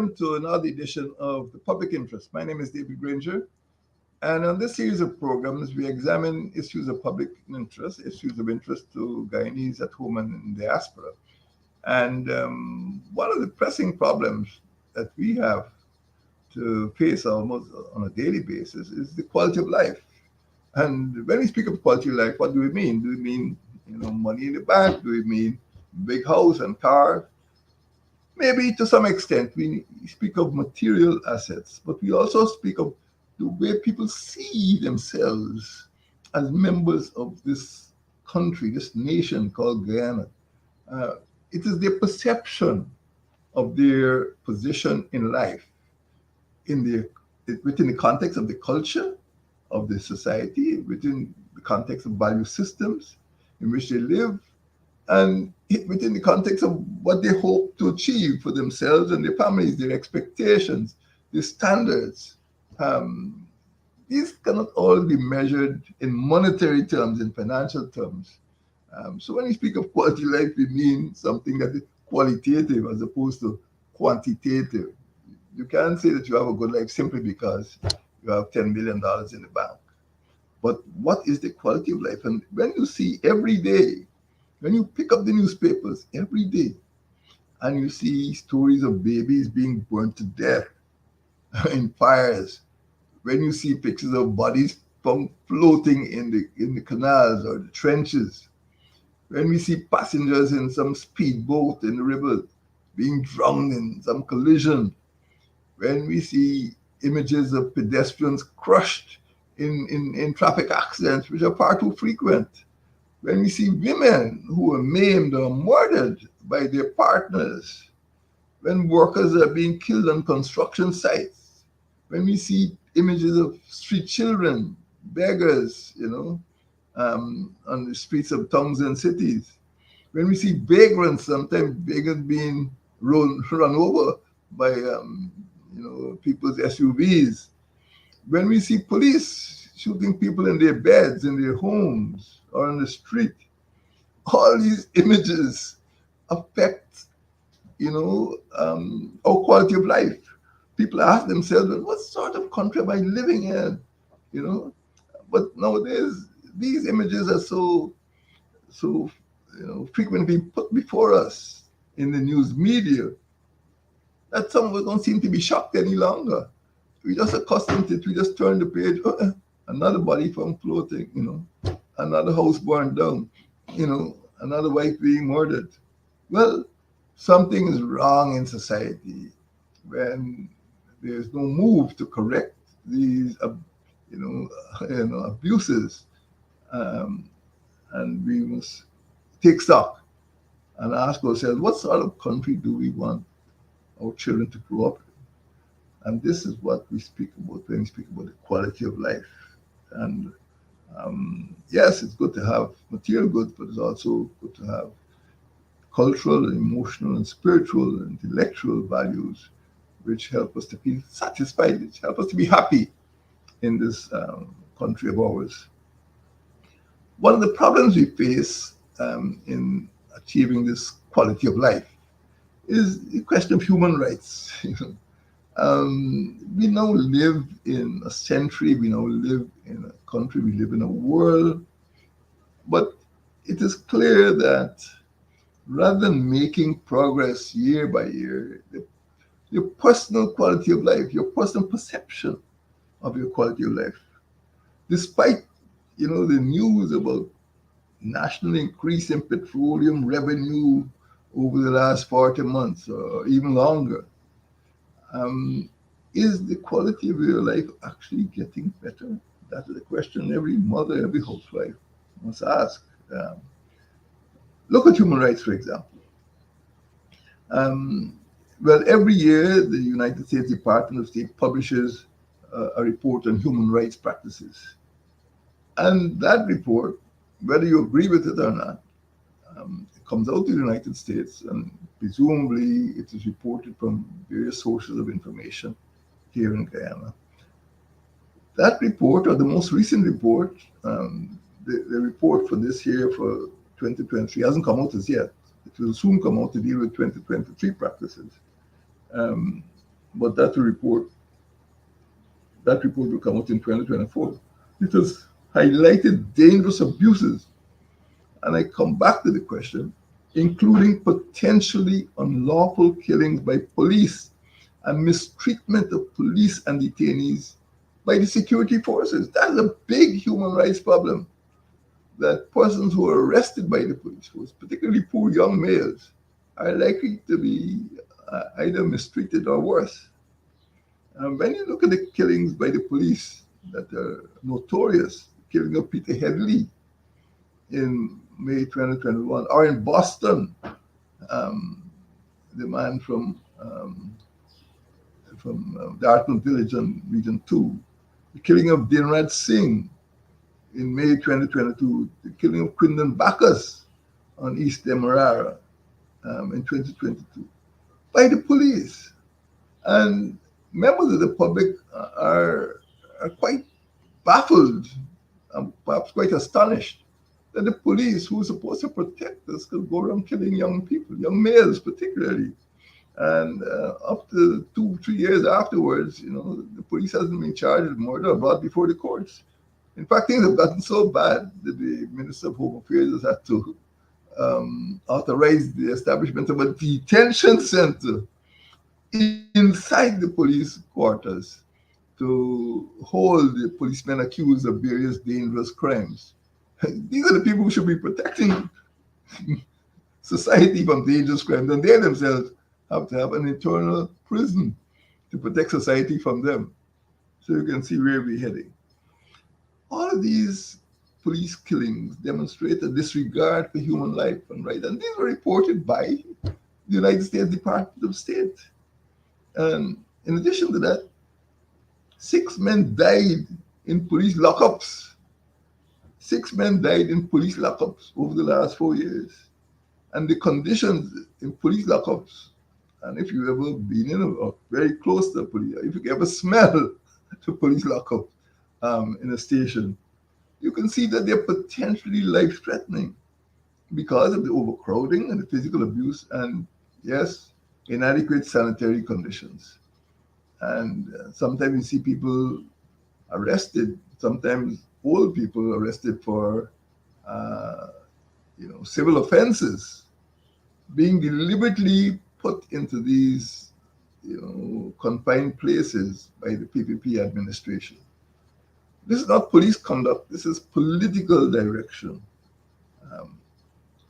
welcome to another edition of The Public Interest. My name is David Granger, and on this series of programs, we examine issues of public interest, issues of interest to Guyanese at home and in diaspora. And one of the pressing problems that we have to face almost on a daily basis is the quality of life. And when we speak of quality of life, what do we mean? Do we mean, money in the bank? Do we mean big house and car? Maybe to some extent we speak of material assets, but we also speak of the way people see themselves as members of this country, this nation called Guyana. Uh, it is their perception of their position in life, in the within the context of the culture of the society, within the context of value systems in which they live, and within the context of what they hope to achieve for themselves and their families, their expectations, their standards. Um, these cannot all be measured in monetary terms, in financial terms. So when we speak of quality life, we mean something that is qualitative as opposed to quantitative. You can't say that you have a good life simply because you have $10 million in the bank. But what is the quality of life? And when you see every day, when you pick up the newspapers every day and you see stories of babies being burnt to death in fires, when you see pictures of bodies floating in the canals or the trenches, when we see passengers in some speedboat in the river being drowned in some collision, when we see images of pedestrians crushed in traffic accidents, which are far too frequent, when we see women who are maimed or murdered by their partners, when workers are being killed on construction sites, when we see images of street children, beggars, on the streets of towns and cities, when we see vagrants, sometimes vagrants being run over by, people's SUVs, when we see police shooting people in their beds, in their homes, or on the street, all these images affect, our quality of life. People ask themselves, well, what sort of country am I living in? But nowadays, these images are so frequently put before us in the news media that some of us don't seem to be shocked any longer. We just accustomed to it. We just turn the page, another body found floating, another house burned down, another wife being murdered. Well, something is wrong in society when there's no move to correct these, abuses, um, and we must take stock and ask ourselves, what sort of country do we want our children to grow up in? And this is what we speak about when we speak about the quality of life. And yes, it's good to have material goods, but it's also good to have cultural, emotional, and spiritual, and intellectual values, which help us to feel satisfied, which help us to be happy in this country of ours. One of the problems we face in achieving this quality of life is the question of human rights. We now live in a century, we now live in a country, we live in a world, but it is clear that rather than making progress year by year, your personal quality of life, your personal perception of your quality of life, despite the news about national increase in petroleum revenue over the last 40 months or even longer, is the quality of your life actually getting better? That is a question every mother, every housewife must ask. Look at human rights, for example. Well, every year the United States Department of State publishes a report on human rights practices. And that report, whether you agree with it or not, it comes out to the United States, and presumably it is reported from various sources of information here in Guyana. That report, or the most recent report, the report for this year, for 2023, hasn't come out as yet. It will soon come out to deal with 2023 practices. but that report will come out in 2024. It has highlighted dangerous abuses, and I come back to the question, including potentially unlawful killings by police and mistreatment of police and detainees by the security forces. That's a big human rights problem. That persons who are arrested by the police force, particularly poor young males, are likely to be either mistreated or worse. And when you look at the killings by the police that are notorious, killing of Peter Headley in May 2021, or in Boston, um, the man from Dartmouth Village on Region 2, the killing of Dinraj Singh in May 2022, the killing of Quindan Bacchus on East Demerara in 2022 by the police. And members of the public are quite baffled and perhaps quite astonished that the police, who are supposed to protect us, could go around killing young people, young males particularly. And up to 2, 3 years afterwards, the police hasn't been charged with murder or brought before the courts. In fact, things have gotten so bad that the Minister of Home Affairs has had to authorize the establishment of a detention center inside the police quarters to hold the policemen accused of various dangerous crimes. These are the people who should be protecting society from dangerous crimes, and they themselves have to have an internal prison to protect society from them. So you can see where we're heading. All of these police killings demonstrate a disregard for human life and right, and these were reported by the United States Department of State. And in addition to that, 6 men died in police lockups. 6 men died in police lockups over the last 4 years. And the conditions in police lockups, and if you've ever been in or very close to a police, if you ever smell the police lockup in a station, you can see that they're potentially life-threatening because of the overcrowding and the physical abuse and, yes, inadequate sanitary conditions. And sometimes you see people arrested, sometimes old people arrested for, civil offenses, being deliberately put into these, confined places by the PPP administration. This is not police conduct, this is political direction.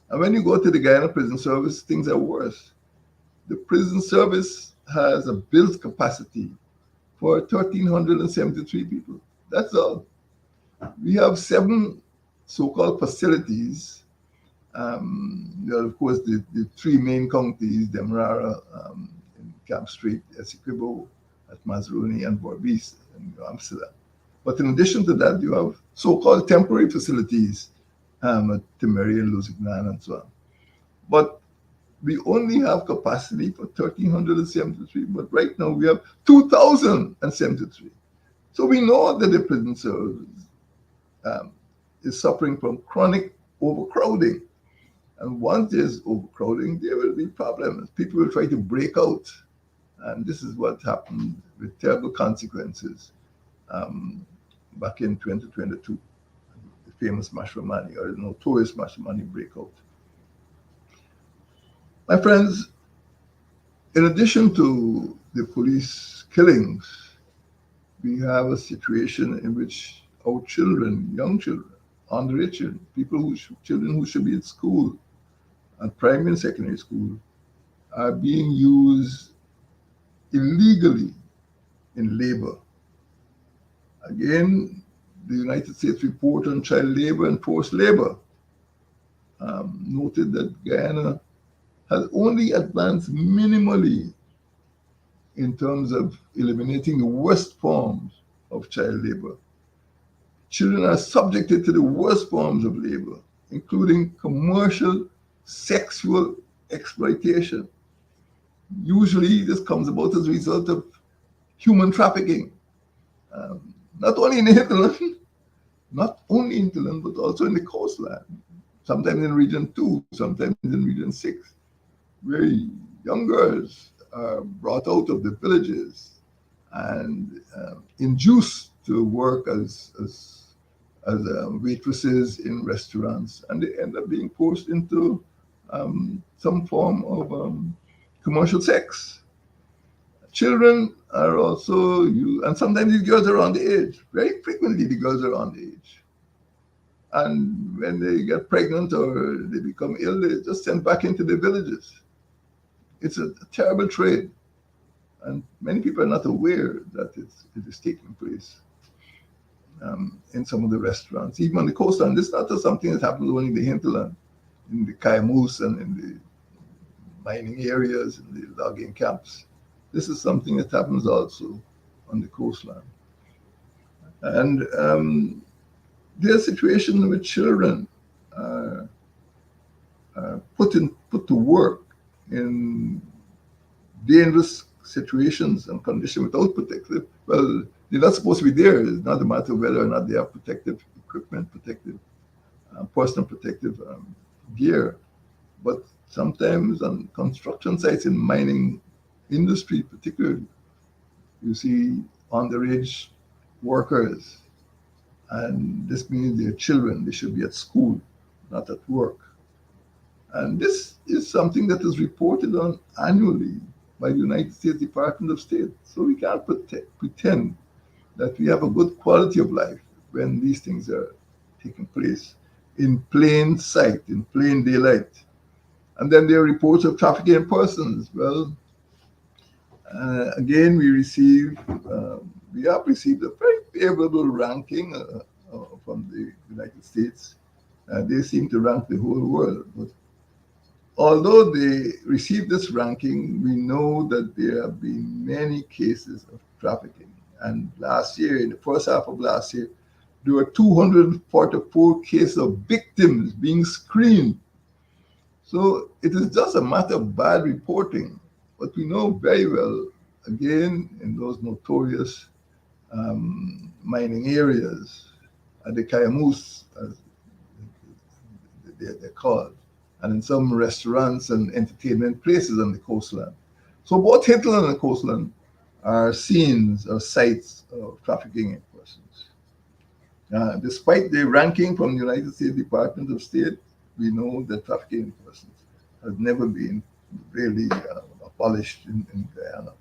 And when you go to the Guyana Prison Service, things are worse. The prison service has a built capacity for 1,373 people. That's all. We have 7 so-called facilities. Of course, the 3 main counties, Demerara, in Camp Street, Essequibo, at Mazruni, and Berbice in Amsterdam. But in addition to that, you have so-called temporary facilities at Timeri and Lusignan and so on. But we only have capacity for 1,373, but right now we have 2,073. So we know that the prison service is suffering from chronic overcrowding. And once there's overcrowding, there will be problems. People will try to break out. And this is what happened with terrible consequences back in 2022, the famous Mashramani, or the notorious Mashramani breakout. My friends, in addition to the police killings, we have a situation in which our children, young children, underage children, children who should be at school, at primary and secondary school, are being used illegally in labor. Again, the United States report on child labor and forced labor noted that Guyana has only advanced minimally in terms of eliminating the worst forms of child labor. Children are subjected to the worst forms of labor, including commercial sexual exploitation. Usually this comes about as a result of human trafficking, not only in the hinterland, but also in the coastline, sometimes in Region 2, sometimes in Region 6, where young girls are brought out of the villages and induced to work as waitresses in restaurants, and they end up being forced into some form of commercial sex. Children are also used, and sometimes these girls are underage. Very frequently, the girls are underage. And when they get pregnant or they become ill, they're just sent back into the villages. It's a terrible trade. And many people are not aware that it is taking place in some of the restaurants, even on the coastline. This is not just something that happens only in the hinterland, in the Kayamous and in the mining areas and the logging camps. This is something that happens also on the coastline. And there's situations with children put to work in dangerous situations and conditions without protective. Well, they're not supposed to be there. It's not a matter of whether or not they have protective equipment, protective personal protective gear. But sometimes on construction sites in mining industry, particularly, you see underage workers, and this means they're children. They should be at school, not at work. And this is something that is reported on annually by the United States Department of State. So we can't pretend that we have a good quality of life when these things are taking place in plain sight, in plain daylight. And then there are reports of trafficking in persons. Well, again, we have received a very favorable ranking from the United States. They seem to rank the whole world. But although they received this ranking, we know that there have been many cases of trafficking. And last year, in the first half of last year, there were 244 cases of victims being screened. So it is just a matter of bad reporting. But we know very well, again, in those notorious mining areas, the Kayamous, as they're called, and in some restaurants and entertainment places on the coastline. So both hinterland and the coastline are scenes or sites of trafficking in persons. Despite the ranking from the United States Department of State, we know that trafficking in persons has never been really abolished in Guyana.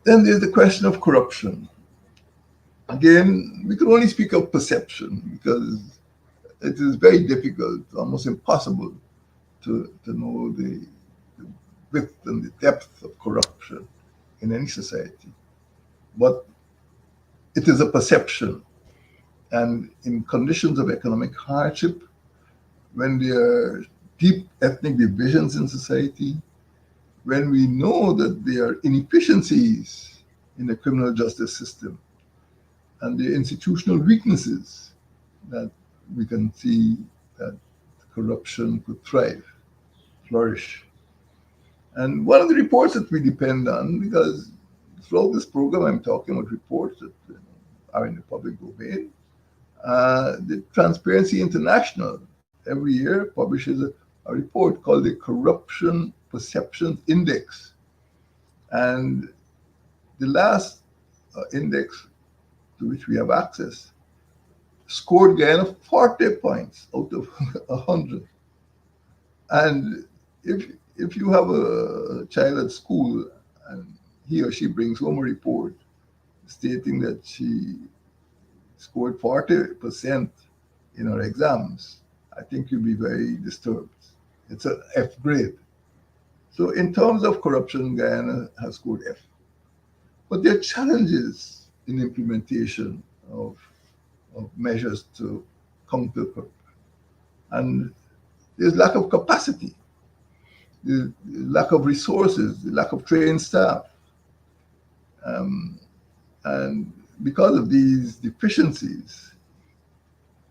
Then there's the question of corruption. Again, we can only speak of perception because it is very difficult, almost impossible, to know the width and the depth of corruption in any society. But it is a perception. And in conditions of economic hardship, when there are deep ethnic divisions in society, when we know that there are inefficiencies in the criminal justice system and the institutional weaknesses, that we can see that corruption could thrive, flourish. And one of the reports that we depend on, because throughout this program I'm talking about reports that are in the public domain, the Transparency International every year publishes a report called the Corruption Perceptions Index. And the last index to which we have access scored Guyana 40 points out of 100. And if you have a child at school and he or she brings home a report stating that she scored 40% in her exams, I think you'll be very disturbed. It's an F grade. So in terms of corruption, Guyana has scored F. But there are challenges in implementation of measures to counter corruption. And there's lack of capacity, the lack of resources, the lack of trained staff. And because of these deficiencies,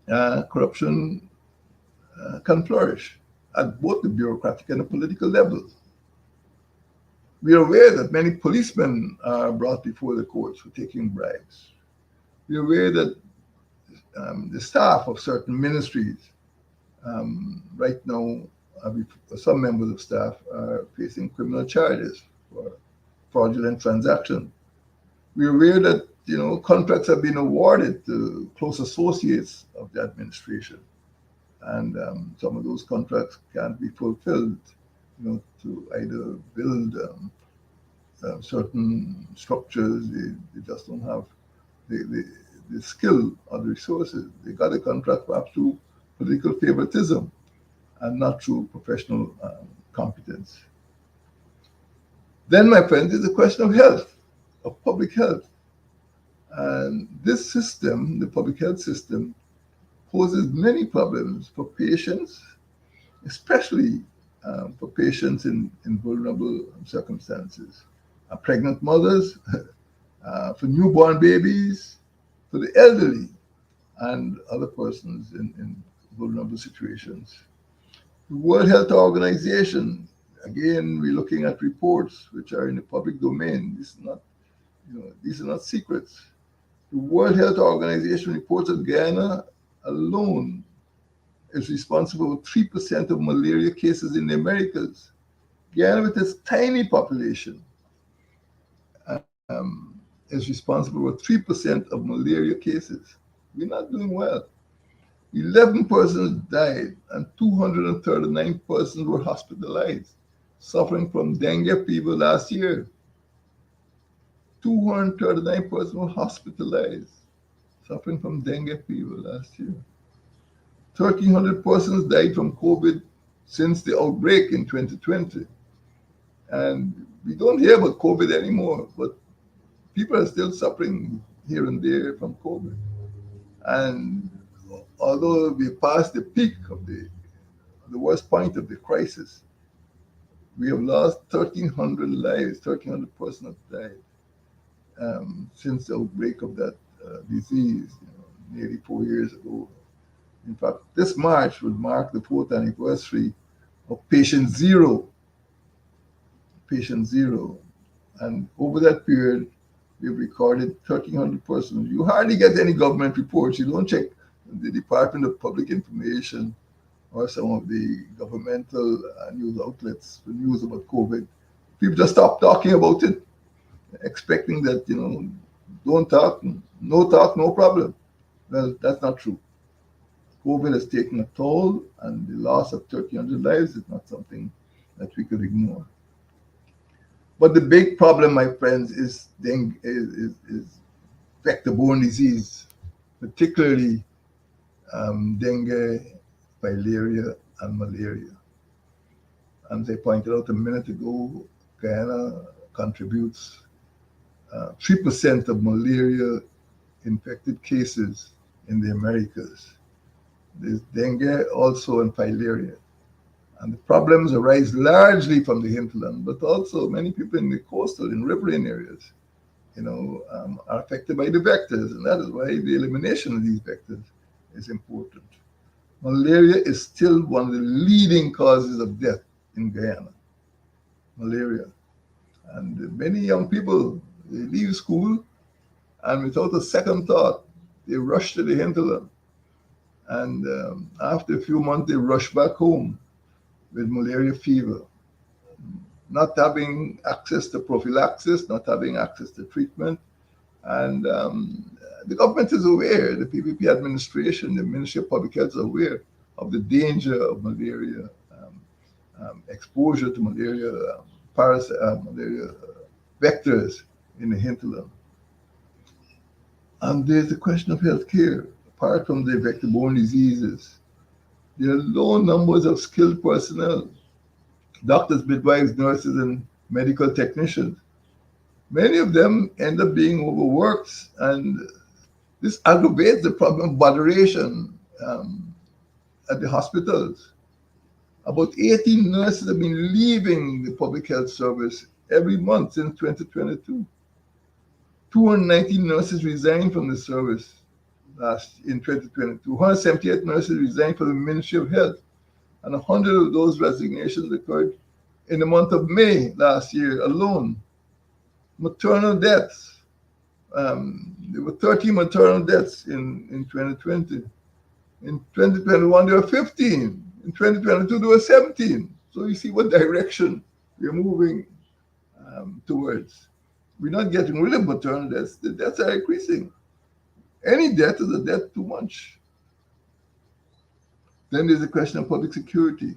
corruption can flourish at both the bureaucratic and the political levels. We are aware that many policemen are brought before the courts for taking bribes. We are aware that the staff of certain ministries right now some members of staff are facing criminal charges for fraudulent transactions. We're aware that contracts have been awarded to close associates of the administration, and some of those contracts can't be fulfilled, to either build certain structures. They just don't have the skill or the resources. They got a contract perhaps through political favoritism and not through professional competence. Then, my friends, is the question of health, of public health. And this system, the public health system, poses many problems for patients, especially for patients in vulnerable circumstances, pregnant mothers, for newborn babies, for the elderly, and other persons in vulnerable situations. The World Health Organization, again, we're looking at reports which are in the public domain. These are not secrets. The World Health Organization reports that Guyana alone is responsible for 3% of malaria cases in the Americas. Guyana, with its tiny population, is responsible for 3% of malaria cases. We're not doing well. 11 persons died and 239 persons were hospitalized, suffering from dengue fever last year. 239 persons were hospitalized, suffering from dengue fever last year. 1,300 persons died from COVID since the outbreak in 2020. And we don't hear about COVID anymore, but people are still suffering here and there from COVID. And although we passed the peak of the worst point of the crisis, we have lost 1,300 lives, 1,300 persons have died since the outbreak of that disease, nearly 4 years ago. In fact, this March would mark the 4th anniversary of Patient Zero. Patient Zero. And over that period, we've recorded 1,300 persons. You hardly get any government reports. You don't check the Department of Public Information or some of the governmental news outlets for news about COVID. People just stop talking about it, expecting that, don't talk, no problem. Well, that's not true. COVID has taken a toll, and the loss of 1,300 lives is not something that we could ignore. But the big problem, my friends, is vector-borne disease, particularly dengue, filaria, and malaria. As I pointed out a minute ago, Guyana contributes 3% of malaria-infected cases in the Americas. There's dengue also and filaria. And the problems arise largely from the hinterland, but also many people in the coastal and riverine areas, are affected by the vectors. And that is why the elimination of these vectors is important. Malaria is still one of the leading causes of death in Guyana. Malaria. And many young people, they leave school and without a second thought, they rush to the hinterland. And after a few months, they rush back home with malaria fever, not having access to prophylaxis, not having access to treatment. And the government is aware, the PPP administration, the Ministry of Public Health is aware of the danger of malaria, exposure to malaria, malaria vectors in the hinterland. And there's the question of healthcare. Apart from the vector-borne diseases, there are low numbers of skilled personnel, doctors, midwives, nurses, and medical technicians. Many of them end up being overworked, and this aggravates the problem of botheration at the hospitals. About 18 nurses have been leaving the public health service every month since 2022. 219 nurses resigned from the service in 2022. 178 nurses resigned from the Ministry of Health, and 100 of those resignations occurred in the month of May last year alone. Maternal deaths. There were 30 maternal deaths in 2020. In 2021, there were 15. In 2022, there were 17. So you see what direction we're moving towards. We're not getting rid of maternal deaths. The deaths are increasing. Any death is a death too much. Then there's the question of public security.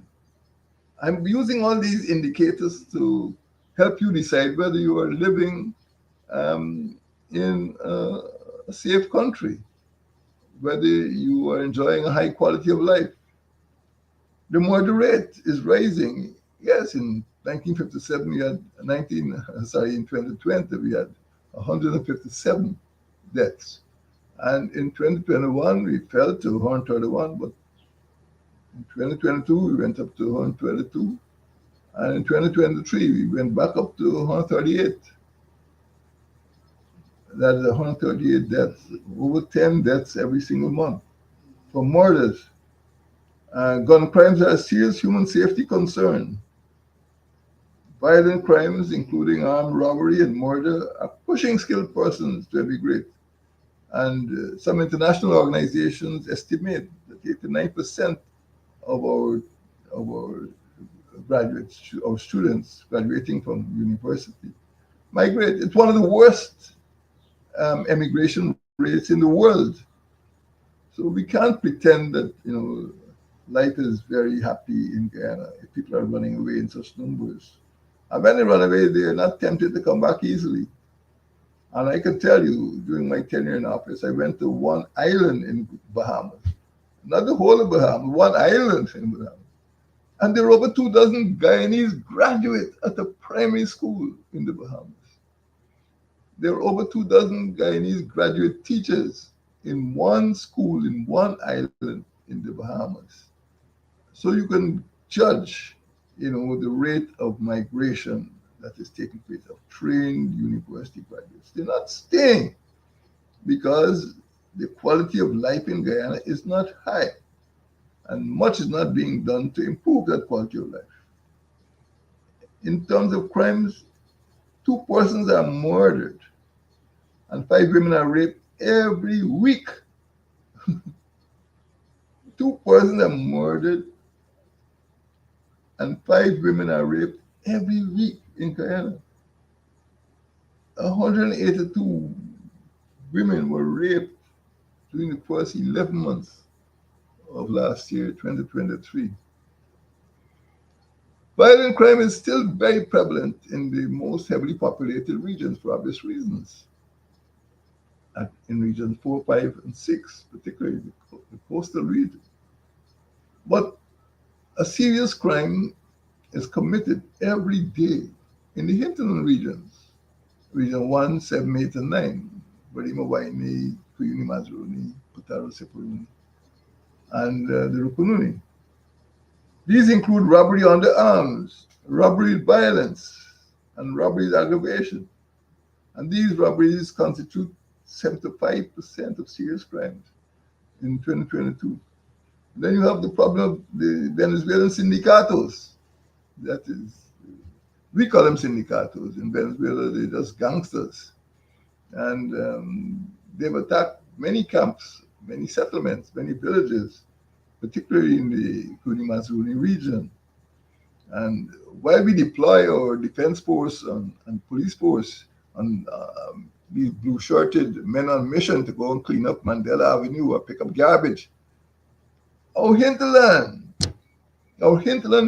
I'm using all these indicators to help you decide whether you are living in a safe country, whether you are enjoying a high quality of life. The murder rate is rising. Yes, in 1957 we had 19. Sorry, in 2020 we had 157 deaths, and in 2021 we fell to 131. But in 2022 we went up to 122, and in 2023 we went back up to 138. That is 138 deaths, over 10 deaths every single month for murders. Gun crimes are a serious human safety concern. Violent crimes, including armed robbery and murder, are pushing skilled persons to emigrate. And some international organizations estimate that 89% of our graduates or students graduating from university migrate. It's one of the worst emigration rates in the world. So we can't pretend that life is very happy in Guyana if people are running away in such numbers. And when they run away, they are not tempted to come back easily. And I can tell you, during my tenure in office, I went to one island in Bahamas, not the whole of Bahamas, one island in Bahamas. And there were over 2 dozen Guyanese graduates at a primary school in the Bahamas. There were over 2 dozen Guyanese graduate teachers in one school, in one island in the Bahamas. So you can judge, the rate of migration that is taking place of trained university graduates. They're not staying because the quality of life in Guyana is not high, and much is not being done to improve that quality of life. In terms of crimes, 2 persons are murdered and 5 women are raped every week. 2 persons are murdered and 5 women are raped every week in Guyana. 182 women were raped during the first 11 months of last year, 2023. Violent crime is still very prevalent in the most heavily populated regions for obvious reasons. In regions 4, 5, and 6, particularly the coastal region. But a serious crime is committed every day in the hinterland regions, region 1, 7, 8, and 9, Barima Waini, Kuyuni Mazruni, Putaro Sepuruni, and the Rupununi. These include robbery under arms, robbery with violence, and robbery with aggravation. And these robberies constitute 75% of serious crimes in 2022. Then you have the problem of the Venezuelan sindicatos. That is, we call them sindicatos. In Venezuela, they're just gangsters. And they've attacked many camps, many settlements, many villages, particularly in the Kuni-Mazruni region. And while we deploy our defense force and police force on these blue-shirted men on mission to go and clean up Mandela Avenue or pick up garbage, our hinterland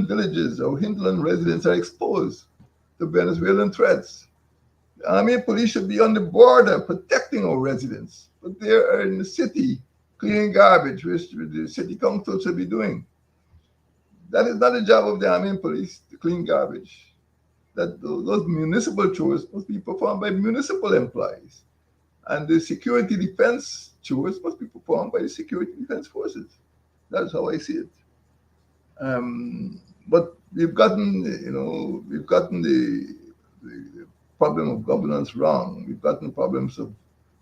villages, our hinterland residents are exposed to Venezuelan threats. The army and police should be on the border protecting our residents, but they are in the city cleaning garbage, which the city council should be doing. That is not the job of the army and police to clean garbage. That those municipal chores must be performed by municipal employees, and the security defense chores must be performed by the security defense forces. That's how I see it. But we've gotten the problem of governance wrong. We've gotten problems of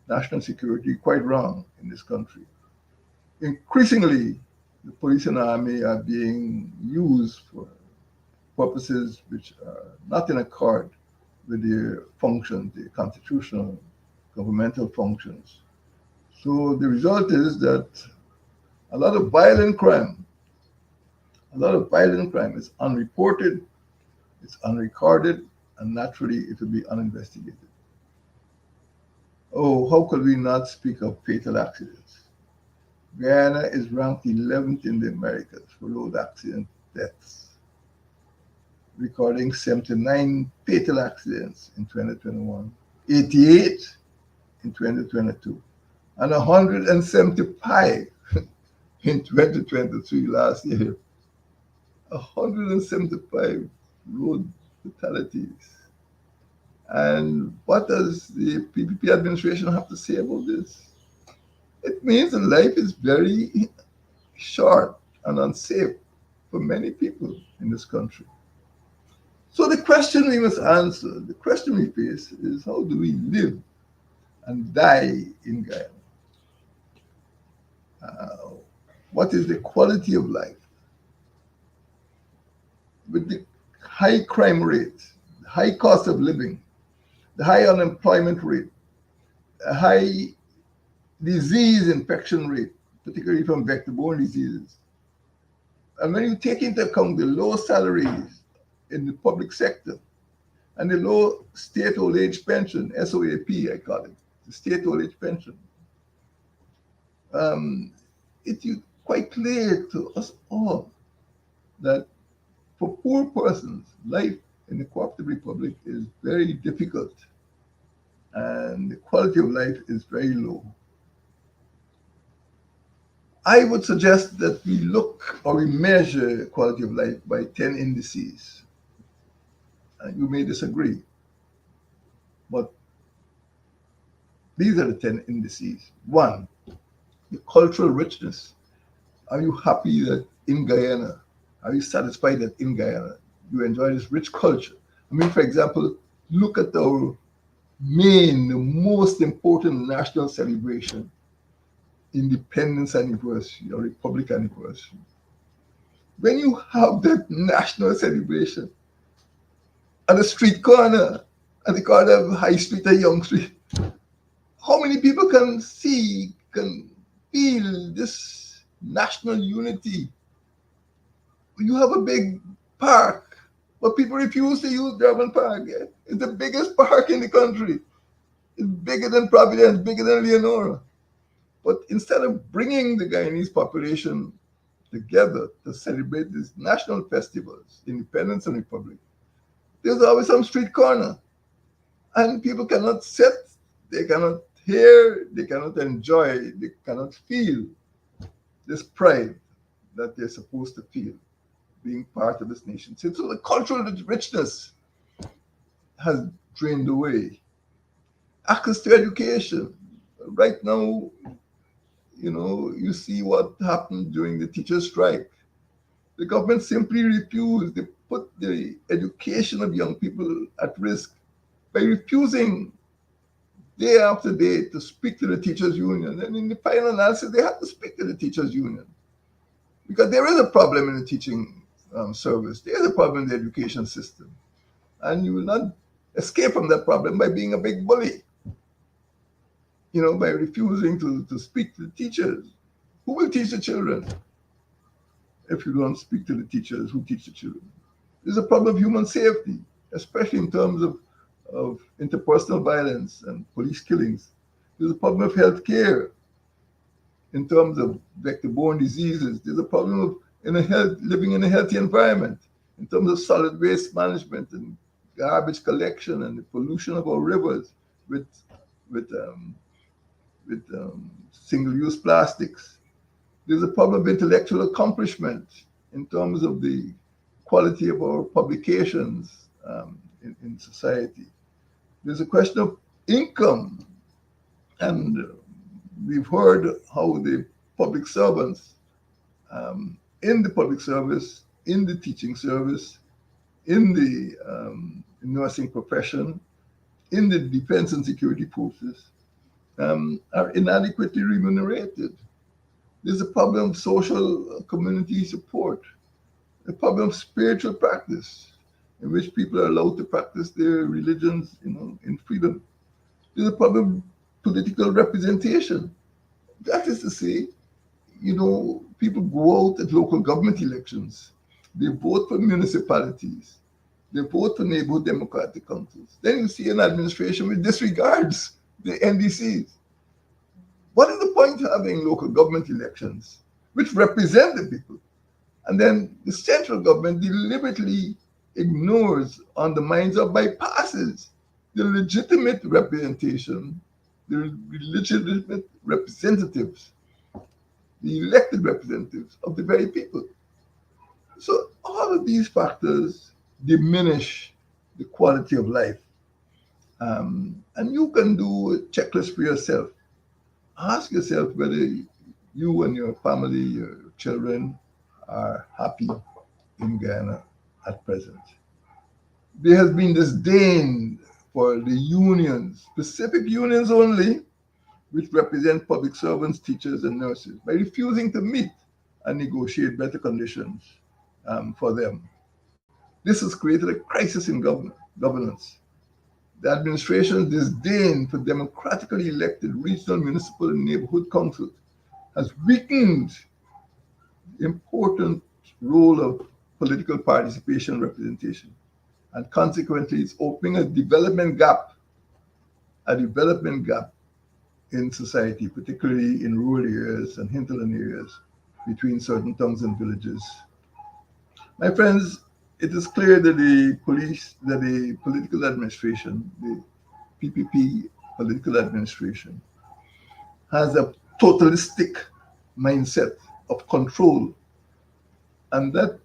national security quite wrong in this country. Increasingly, the police and army are being used for purposes which are not in accord with their functions, the constitutional governmental functions. So the result is that a lot of violent crime, A lot of violent crime is unreported, it's unrecorded, and naturally it will be uninvestigated. Oh, how could we not speak of fatal accidents? Guyana is ranked 11th in the Americas for road accident deaths, recording 79 fatal accidents in 2021, 88 in 2022, and 175 in 2023 last year. 175 road fatalities. And what does the PPP administration have to say about this? It means that life is very short and unsafe for many people in this country. So the question we must answer, the question we face is how do we live and die in Guyana? Uh, what is the quality of life? With the high crime rate, the high cost of living, the high unemployment rate, a high disease infection rate, particularly from vector-borne diseases. And when you take into account the low salaries in the public sector and the low state old age pension, SOAP, I call it, the state old age pension, it is quite clear to us all that for poor persons, life in the Cooperative Republic is very difficult and the quality of life is very low. I would suggest that we look or we measure quality of life by 10 indices. And you may disagree, but these are the 10 indices. One, the cultural richness. Are you happy that in Guyana, are you satisfied that in Guyana you enjoy this rich culture? I mean, for example, look at our main, the most important national celebration, Independence Anniversary or Republic Anniversary. When you have that national celebration at a street corner, at the corner of High Street or Young Street, how many people can see, can feel this national unity? You have a big park, but people refuse to use Durban Park. Yeah? It's the biggest park in the country. It's bigger than Providence, bigger than Leonora. But instead of bringing the Guyanese population together to celebrate these national festivals, Independence and Republic, there's always some street corner. And people cannot sit, they cannot hear, they cannot enjoy, they cannot feel this pride that they're supposed to feel being part of this nation. So the cultural richness has drained away. Access to education. Right now, you see what happened during the teachers' strike. The government simply refused. They put the education of young people at risk by refusing day after day to speak to the teachers' union. And in the final analysis, they had to speak to the teachers' union because there is a problem in the teaching service. There is a problem in the education system. And you will not escape from that problem by being a big bully, by refusing to speak to the teachers. Who will teach the children if you don't speak to the teachers who teach the children? There's a problem of human safety, especially in terms of interpersonal violence and police killings. There's a problem of health care in terms of vector-borne diseases. There's a problem of living in a healthy environment in terms of solid waste management and garbage collection and the pollution of our rivers with single-use plastics. There's a problem of intellectual accomplishment in terms of the quality of our publications in society. There's a question of income, and we've heard how the public servants in the public service, in the teaching service, in the nursing profession, in the defense and security forces are inadequately remunerated. There's a problem of social community support, a problem of spiritual practice, in which people are allowed to practice their religions, in freedom. There's a problem of political representation. That is to say, people go out at local government elections They vote for municipalities. They vote for neighborhood democratic councils. Then you see an administration which disregards the NDCs. What is the point of having local government elections which represent the people? And then the central government deliberately ignores, undermines, or bypasses the legitimate representation, the legitimate representatives, the elected representatives of the very people. So all of these factors diminish the quality of life. And you can do a checklist for yourself. Ask yourself whether you and your family, your children, are happy in Guyana at present. There has been disdain for the unions, specific unions only, which represent public servants, teachers, and nurses, by refusing to meet and negotiate better conditions for them. This has created a crisis in governance. The administration's disdain for democratically elected regional, municipal, and neighborhood councils has weakened the important role of political participation and representation. And consequently, it's opening a development gap in society, particularly in rural areas and hinterland areas between certain towns and villages. My friends, it is clear that the political administration, the PPP political administration, has a totalistic mindset of control. And that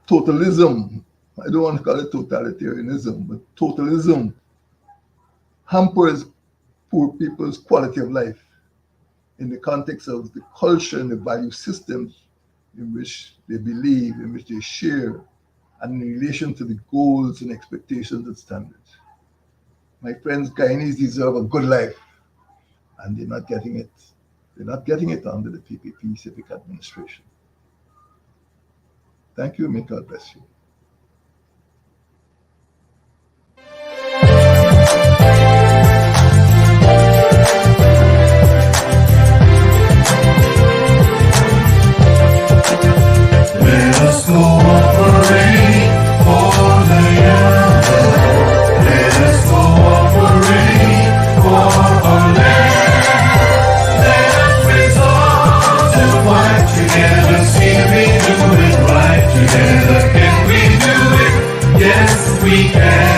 totalism, I don't want to call it totalitarianism, but totalism hampers poor people's quality of life in the context of the culture and the value systems in which they believe, in which they share, and in relation to the goals and expectations and standards. My friends, Guyanese deserve a good life, and they're not getting it. They're not getting it under the PPP civic administration. Thank you, may God bless you. Let us cooperate for the younger. Let us cooperate for our land. Let us resolve to fight together. See we do it right together. Can we do it? Yes, we can.